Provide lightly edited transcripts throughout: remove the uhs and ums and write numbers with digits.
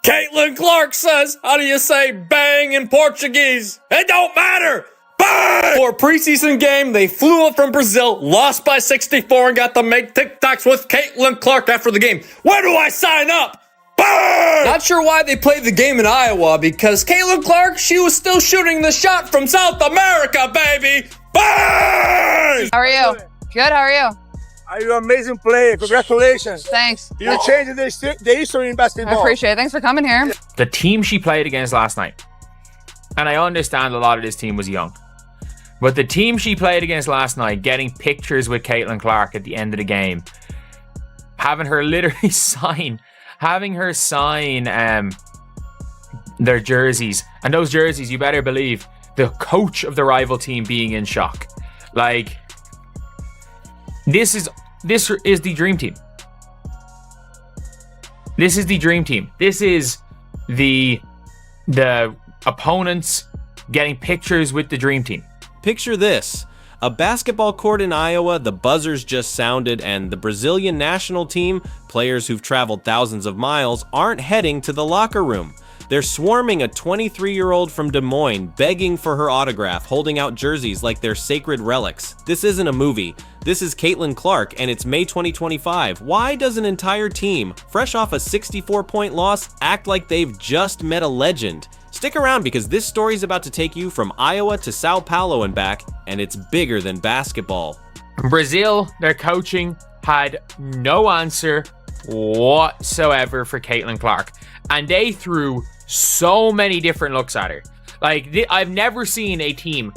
Caitlin Clark says, how do you say bang in Portuguese? It don't matter! Bang! For a preseason game, they flew up from Brazil, lost by 64, and got to make TikToks with Caitlin Clark after the game. Where do I sign up? Bang! Not sure why they played the game in Iowa, because Caitlin Clark, she was still shooting the shot from South America, baby! Bang! How are you? Good, how are you? Are you an amazing player? Congratulations. Thanks. You're changing the history in basketball. I appreciate it. Thanks for coming here. The team she played against last night, and I understand a lot of this team was young, but the team she played against last night, getting pictures with Caitlin Clark at the end of the game, having her literally sign their jerseys, and those jerseys, you better believe the coach of the rival team being in shock. Like, This is the dream team. This is the dream team. This is the opponents getting pictures with the dream team. Picture this. A basketball court in Iowa, the buzzers just sounded, and the Brazilian national team, players who've traveled thousands of miles, aren't heading to the locker room. They're swarming a 23-year-old from Des Moines, begging for her autograph, holding out jerseys like they're sacred relics. This isn't a movie. This is Caitlin Clark, and it's May 2025. Why does an entire team, fresh off a 64-point loss, act like they've just met a legend? Stick around, because this story's about to take you from Iowa to Sao Paulo and back, and it's bigger than basketball. Brazil, their coaching had no answer whatsoever for Caitlin Clark, and they threw so many different looks at her. Like, I've never seen a team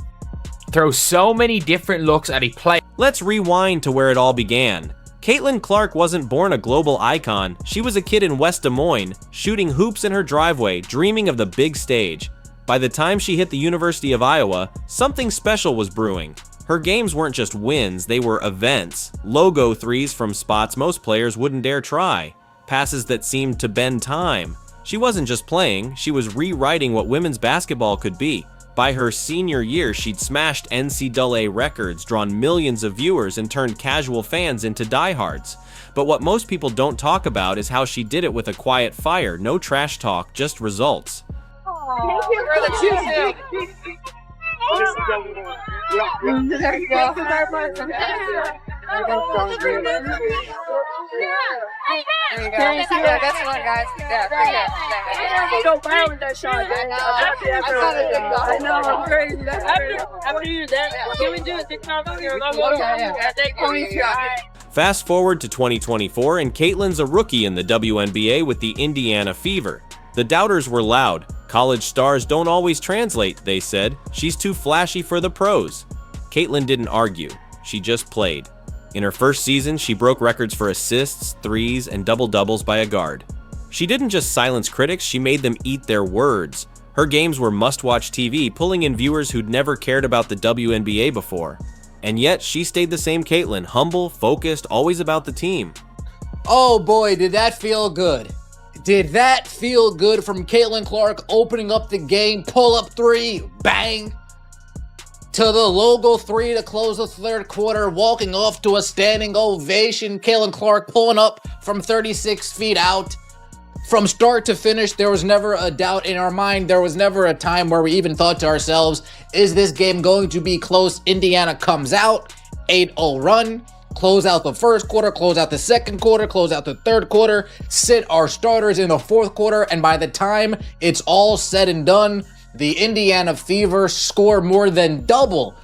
throw so many different looks at a player. Let's rewind to where it all began. Caitlin Clark wasn't born a global icon. She was a kid in West Des Moines, shooting hoops in her driveway, dreaming of the big stage. By the time she hit the University of Iowa, something special was brewing. Her games weren't just wins, they were events. Logo threes from spots most players wouldn't dare try. Passes that seemed to bend time. She wasn't just playing, she was rewriting what women's basketball could be. By her senior year, she'd smashed NCAA records, drawn millions of viewers, and turned casual fans into diehards. But what most people don't talk about is how she did it with a quiet fire, no trash talk, just results. Thank you for the choo-choo. There you go. There you go. Yeah, that's one, guys. Yeah, Go viral with that shot, man. I know, I'm crazy. That's crazy. After you do that, can we do a TikTok video? Fast forward to 2024, and Caitlin's a rookie in the WNBA with the Indiana Fever. The doubters were loud. College stars don't always translate, they said. She's too flashy for the pros. Caitlin didn't argue. She just played. In her first season, she broke records for assists, threes, and double-doubles by a guard. She didn't just silence critics, she made them eat their words. Her games were must-watch TV, pulling in viewers who'd never cared about the WNBA before. And yet, she stayed the same Caitlin, humble, focused, always about the team. Oh boy, did that feel good. Did that feel good from Caitlin Clark opening up the game, pull-up three, bang! To the logo three to close the third quarter, walking off to a standing ovation. Caitlin Clark pulling up from 36 feet out. From start to finish, there was never a doubt in our mind. There was never a time where we even thought to ourselves, is this game going to be close? Indiana comes out, 8-0 run, close out the first quarter, close out the second quarter, close out the third quarter, sit our starters in the fourth quarter, and by the time it's all said and done, the Indiana Fever score more than double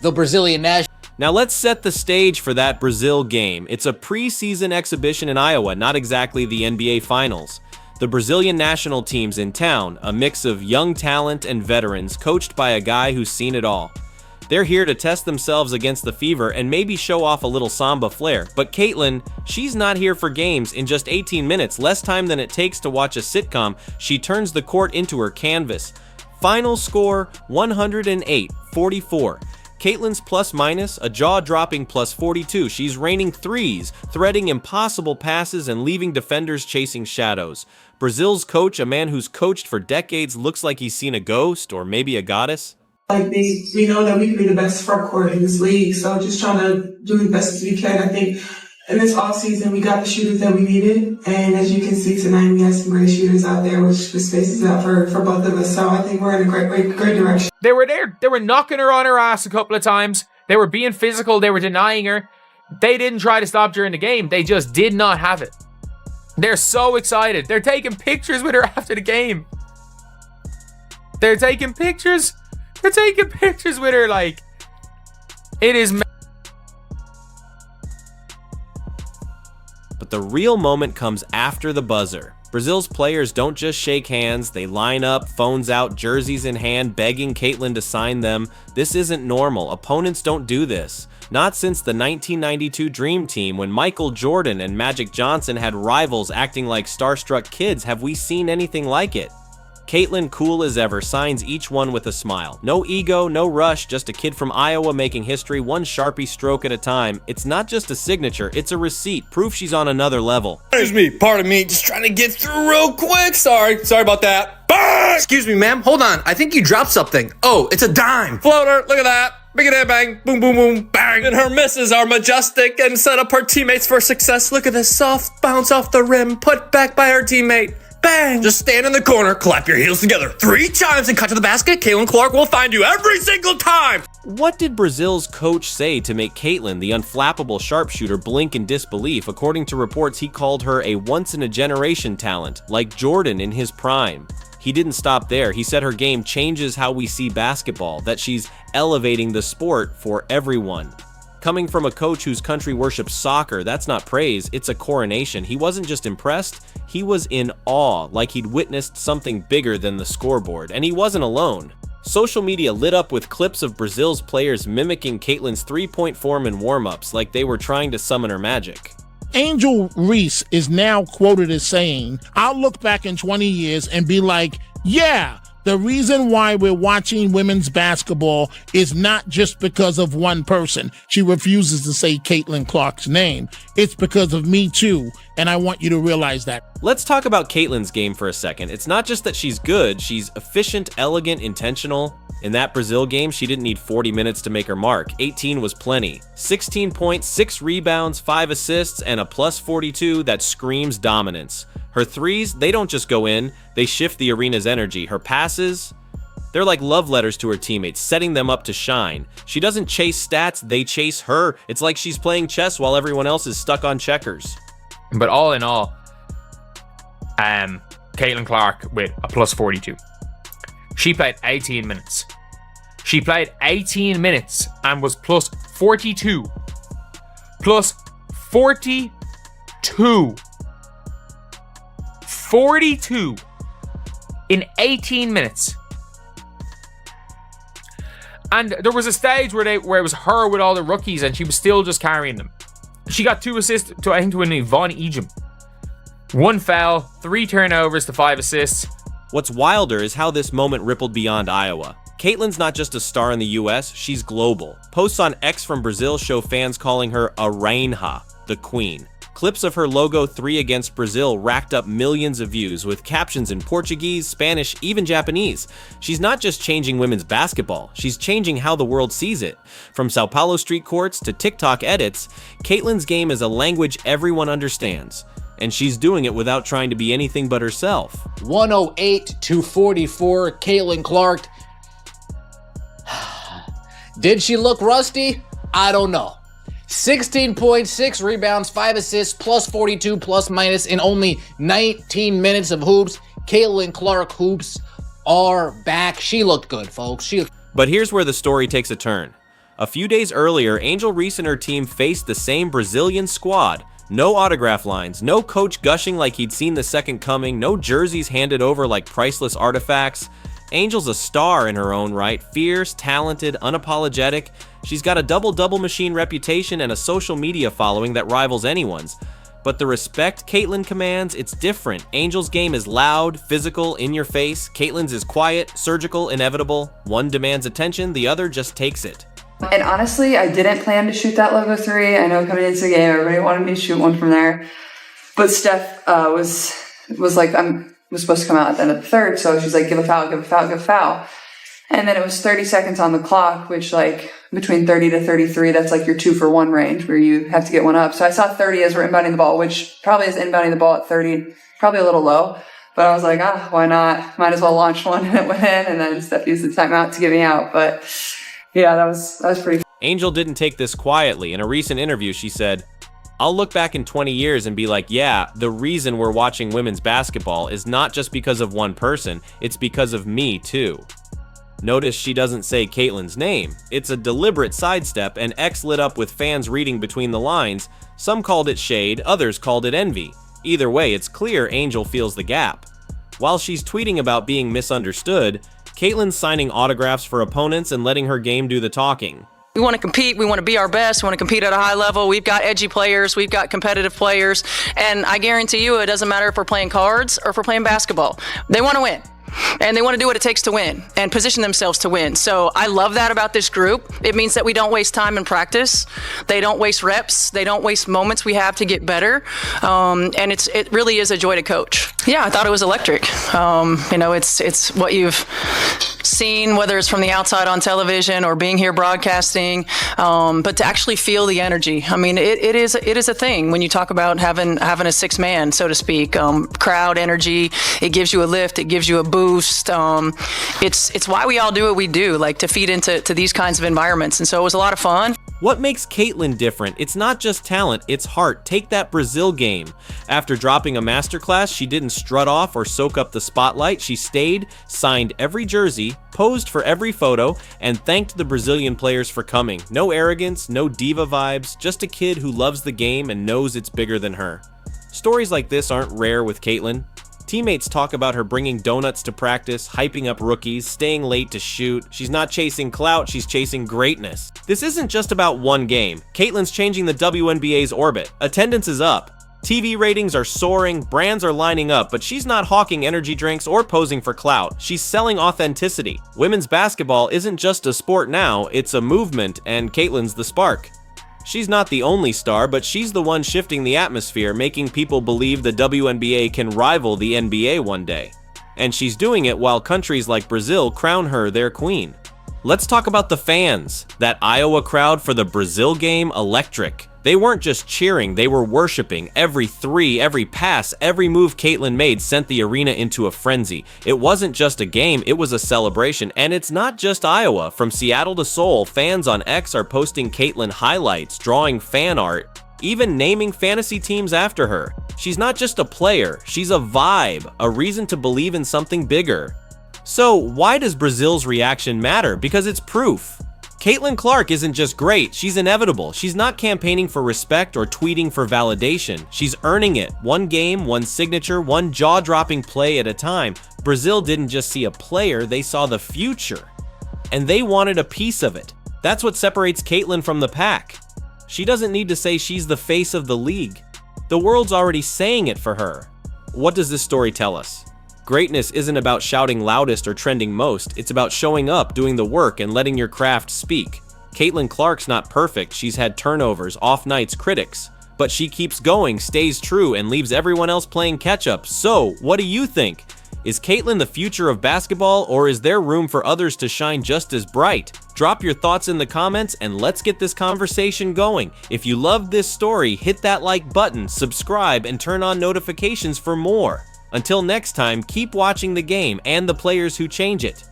the Brazilian national. Now let's set the stage for that Brazil game. It's a preseason exhibition in Iowa, not exactly the NBA Finals. The Brazilian national team's in town, a mix of young talent and veterans, coached by a guy who's seen it all. They're here to test themselves against the Fever and maybe show off a little samba flair. But Caitlin, she's not here for games. In just 18 minutes, less time than it takes to watch a sitcom, she turns the court into her canvas. Final score, 108-44. Caitlin's plus-minus, a jaw-dropping plus 42. She's raining threes, threading impossible passes and leaving defenders chasing shadows. Brazil's coach, a man who's coached for decades, looks like he's seen a ghost or maybe a goddess. Like we know that we can be the best front court in this league, so just trying to do the best as we can. I think in this off season, we got the shooters that we needed. And as you can see tonight, we have some great shooters out there, which spaces out for both of us. So I think we're in a great direction. They were there. They were knocking her on her ass a couple of times. They were being physical. They were denying her. They didn't try to stop during the game. They just did not have it. They're so excited. They're taking pictures with her after the game. They're taking pictures. They're taking pictures with her like... It is... But the real moment comes after the buzzer. Brazil's players don't just shake hands, they line up, phones out, jerseys in hand, begging Caitlyn to sign them. This isn't normal. Opponents don't do this. Not since the 1992 Dream Team, when Michael Jordan and Magic Johnson had rivals acting like starstruck kids, have we seen anything like it. Caitlyn, cool as ever, signs each one with a smile. No ego, no rush, just a kid from Iowa making history, one Sharpie stroke at a time. It's not just a signature, it's a receipt, proof she's on another level. Excuse me, pardon me, just trying to get through real quick. Sorry about that. Bang! Excuse me, ma'am, hold on. I think you dropped something. Oh, it's a dime. Floater, look at that. Big it, bang, boom, boom, boom, bang. And her misses are majestic and set up her teammates for success. Look at this soft bounce off the rim, put back by her teammate. Bang! Just stand in the corner, clap your heels together 3 times and cut to the basket. Caitlyn Clark will find you every single time. What did Brazil's coach say to make Caitlyn, the unflappable sharpshooter, blink in disbelief? According to reports, he called her a once-in-a-generation talent, like Jordan in his prime. He didn't stop there. He said her game changes how we see basketball, that she's elevating the sport for everyone. Coming from a coach whose country worships soccer, that's not praise, it's a coronation. He wasn't just impressed, he was in awe, like he'd witnessed something bigger than the scoreboard. And he wasn't alone. Social media lit up with clips of Brazil's players mimicking Caitlyn's three-point form in warm-ups, like they were trying to summon her magic. Angel Reese is now quoted as saying, "I'll look back in 20 years and be like, yeah, the reason why we're watching women's basketball is not just because of one person." She refuses to say Caitlyn Clark's name. It's because of me too, and I want you to realize that. Let's talk about Caitlyn's game for a second. It's not just that she's good, she's efficient, elegant, intentional. In that Brazil game, she didn't need 40 minutes to make her mark. 18 was plenty. 16 points, 6 rebounds, 5 assists, and a plus 42 that screams dominance. Her threes, they don't just go in, they shift the arena's energy. Her passes, they're like love letters to her teammates, setting them up to shine. She doesn't chase stats, they chase her. It's like she's playing chess while everyone else is stuck on checkers. But all in all, Caitlyn Clark with a plus 42. She played 18 minutes. She played 18 minutes and was plus 42. Plus 42. 42 in 18 minutes. And there was a stage where it was her with all the rookies and she was still just carrying them. She got 2 assists to, I think, to a Von Ejim. 1 foul, 3 turnovers to 5 assists. What's wilder is how this moment rippled beyond Iowa. Caitlyn's not just a star in the US, she's global. Posts on X from Brazil show fans calling her a Rainha, the queen. Clips of her logo 3 against Brazil racked up millions of views with captions in Portuguese, Spanish, even Japanese. She's not just changing women's basketball, she's changing how the world sees it. From Sao Paulo street courts to TikTok edits, Caitlyn's game is a language everyone understands. And she's doing it without trying to be anything but herself. 108-44, Caitlyn Clark. Did she look rusty? I don't know. 16 points, 6 rebounds, 5 assists, plus 42, plus minus in only 19 minutes of hoops. Caitlyn Clark hoops are back. She looked good, folks. But here's where the story takes a turn. A few days earlier, Angel Reese and her team faced the same Brazilian squad. No autograph lines, no coach gushing like he'd seen the second coming, no jerseys handed over like priceless artifacts. Angel's a star in her own right, fierce, talented, unapologetic. She's got a double-double machine reputation and a social media following that rivals anyone's. But the respect Caitlyn commands, it's different. Angel's game is loud, physical, in your face. Caitlyn's is quiet, surgical, inevitable. One demands attention, the other just takes it. And honestly, I didn't plan to shoot that logo 3. I know coming into the game, everybody wanted me to shoot one from there. But Steph was like, was supposed to come out at the end of the third. So she's like, give a foul, give a foul, give a foul. And then it was 30 seconds on the clock, which like between 30 to 33, that's like your 2-for-1 range where you have to get one up. So I saw 30 as we're inbounding the ball, which probably is inbounding the ball at 30, probably a little low. But I was like, why not? Might as well launch one, and it went in, and then Steph used the timeout to get me out. But yeah, that was pretty. Angel didn't take this quietly. In a recent interview, she said, "I'll look back in 20 years and be like, yeah, the reason we're watching women's basketball is not just because of one person, it's because of me too." Notice she doesn't say Caitlyn's name. It's a deliberate sidestep, and X lit up with fans reading between the lines. Some called it shade, others called it envy. Either way, it's clear Angel feels the gap. While she's tweeting about being misunderstood, Caitlyn's signing autographs for opponents and letting her game do the talking. We want to compete. We want to be our best. We want to compete at a high level. We've got edgy players. We've got competitive players. And I guarantee you, it doesn't matter if we're playing cards or if we're playing basketball. They want to win. And they want to do what it takes to win and position themselves to win. So I love that about this group. It means that we don't waste time in practice. They don't waste reps. They don't waste moments we have to get better. And it really is a joy to coach. Yeah, I thought it was electric. It's what you've seen, whether it's from the outside on television or being here broadcasting, but to actually feel the energy. I mean, it is a thing when you talk about having a six man, so to speak, crowd energy. It gives you a lift. It gives you a boost. It's why we all do what we do, like to feed into these kinds of environments. And so it was a lot of fun. What makes Caitlyn different? It's not just talent, it's heart. Take that Brazil game. After dropping a masterclass, she didn't strut off or soak up the spotlight. She stayed, signed every jersey, posed for every photo, and thanked the Brazilian players for coming. No arrogance, no diva vibes, just a kid who loves the game and knows it's bigger than her. Stories like this aren't rare with Caitlyn. Teammates talk about her bringing donuts to practice, hyping up rookies, staying late to shoot. She's not chasing clout, she's chasing greatness. This isn't just about one game. Caitlyn's changing the WNBA's orbit. Attendance is up. TV ratings are soaring, brands are lining up, but she's not hawking energy drinks or posing for clout. She's selling authenticity. Women's basketball isn't just a sport now, it's a movement, and Caitlyn's the spark. She's not the only star, but she's the one shifting the atmosphere, making people believe the WNBA can rival the NBA one day. And she's doing it while countries like Brazil crown her their queen. Let's talk about the fans. That Iowa crowd for the Brazil game, electric. They weren't just cheering, they were worshiping. Every three, every pass, every move Caitlyn made sent the arena into a frenzy. It wasn't just a game, it was a celebration. And it's not just Iowa. From Seattle to Seoul, fans on X are posting Caitlyn highlights, drawing fan art, even naming fantasy teams after her. She's not just a player, she's a vibe, a reason to believe in something bigger. So why does Brazil's reaction matter? Because it's proof. Caitlyn Clark isn't just great, she's inevitable. She's not campaigning for respect or tweeting for validation. She's earning it. One game, one signature, one jaw-dropping play at a time. Brazil didn't just see a player, they saw the future. And they wanted a piece of it. That's what separates Caitlyn from the pack. She doesn't need to say she's the face of the league. The world's already saying it for her. What does this story tell us? Greatness isn't about shouting loudest or trending most, it's about showing up, doing the work, and letting your craft speak. Caitlyn Clark's not perfect, she's had turnovers, off nights, critics. But she keeps going, stays true, and leaves everyone else playing catch-up. So, what do you think? Is Caitlyn the future of basketball, or is there room for others to shine just as bright? Drop your thoughts in the comments, and let's get this conversation going. If you loved this story, hit that like button, subscribe, and turn on notifications for more. Until next time, keep watching the game and the players who change it.